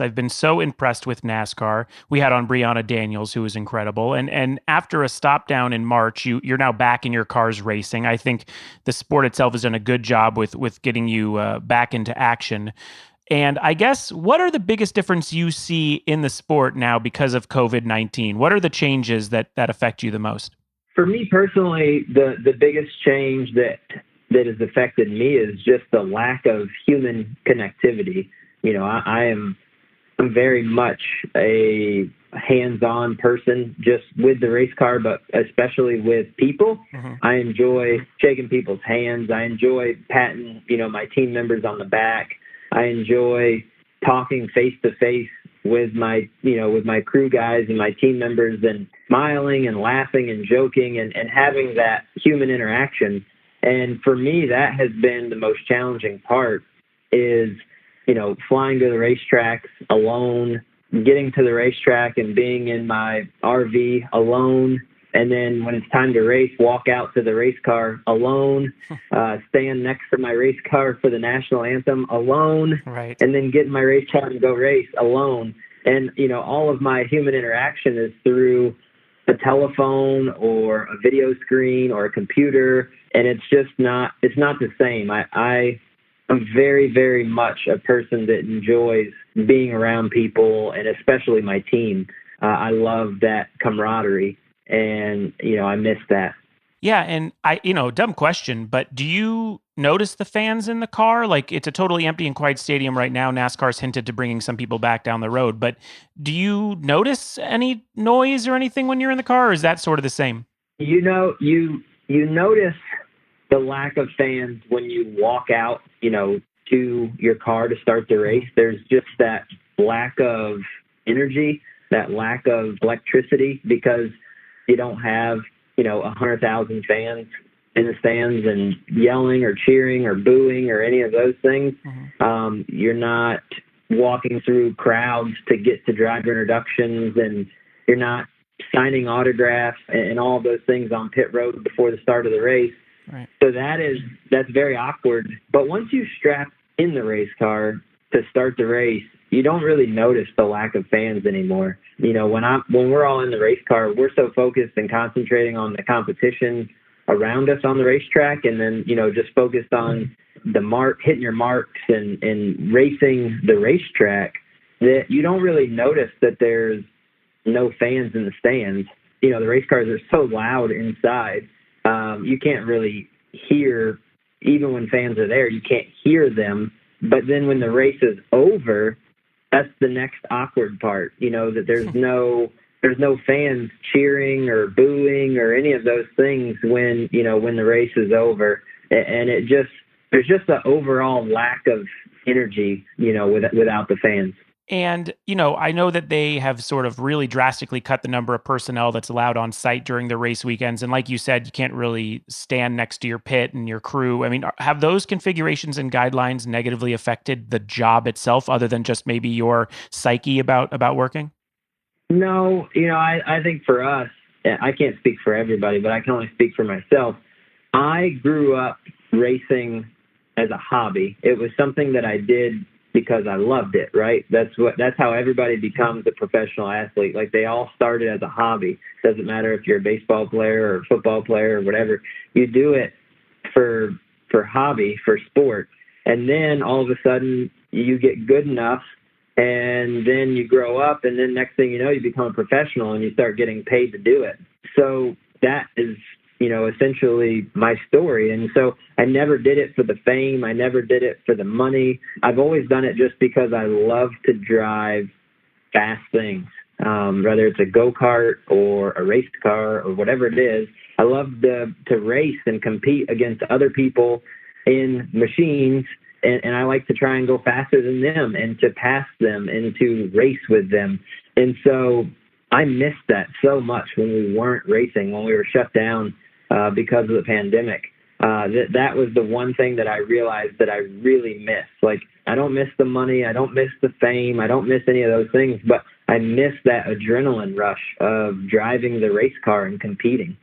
I've been so impressed with NASCAR. We had on Brianna Daniels, who was incredible. And after a stop down in March, you're now back in your cars racing. I think the sport itself has done a good job with getting you back into action. And I guess, what are the biggest difference you see in the sport now because of COVID-19? What are the changes that affect you the most? For me personally, the biggest change that has affected me is just the lack of human connectivity. I'm very much a hands-on person, just with the race car, but especially with people. I enjoy shaking people's hands. I enjoy patting, my team members on the back. I enjoy talking face to face with my crew guys and my team members, and smiling and laughing and joking and having that human interaction. And for me, that has been the most challenging part is, flying to the racetracks alone, getting to the racetrack and being in my RV alone. And then when it's time to race, walk out to the race car alone, stand next to my race car for the national anthem alone, Right. and then get in my race car and go race alone. And, all of my human interaction is through a telephone or a video screen or a computer. And it's not the same. I'm very, very much a person that enjoys being around people, and especially my team. I love that camaraderie, and, I miss that. Yeah, and dumb question, but do you notice the fans in the car? Like, it's a totally empty and quiet stadium right now. NASCAR's hinted to bringing some people back down the road, but do you notice any noise or anything when you're in the car, or is that sort of the same? You notice the lack of fans when you walk out, to your car to start the race. There's just that lack of energy, that lack of electricity, because you don't have, 100,000 fans in the stands and yelling or cheering or booing or any of those things. You're not walking through crowds to get to driver introductions, and you're not signing autographs and all of those things on pit road before the start of the race. Right. So that's very awkward. But once you strap in the race car to start the race, you don't really notice the lack of fans anymore. When we're all in the race car, we're so focused and concentrating on the competition around us on the racetrack, and then, just focused on hitting your marks and racing the racetrack, that you don't really notice that there's no fans in the stands. The race cars are so loud inside. You can't really hear, even when fans are there, you can't hear them. But then when the race is over, that's the next awkward part, that there's no fans cheering or booing or any of those things when the race is over. And there's just an overall lack of energy, without the fans. And, I know that they have sort of really drastically cut the number of personnel that's allowed on site during the race weekends. And like you said, you can't really stand next to your pit and your crew. I mean, have those configurations and guidelines negatively affected the job itself, other than just maybe your psyche about working? No, I think for us, I can't speak for everybody, but I can only speak for myself. I grew up racing as a hobby. It was something that I did because I loved it, right? That's how everybody becomes a professional athlete. Like, they all started as a hobby. Doesn't matter if you're a baseball player or a football player or whatever. You do it for hobby, for sport. And then all of a sudden you get good enough, and then you grow up, and then next thing you know, you become a professional and you start getting paid to do it. So that is, essentially my story. And so I never did it for the fame. I never did it for the money. I've always done it just because I love to drive fast things, whether it's a go-kart or a race car or whatever it is. I love to race and compete against other people in machines, and I like to try and go faster than them and to pass them and to race with them. And so I missed that so much when we weren't racing, when we were shut down because of the pandemic. That was the one thing that I realized that I really miss. Like, I don't miss the money. I don't miss the fame. I don't miss any of those things, but I miss that adrenaline rush of driving the race car and competing.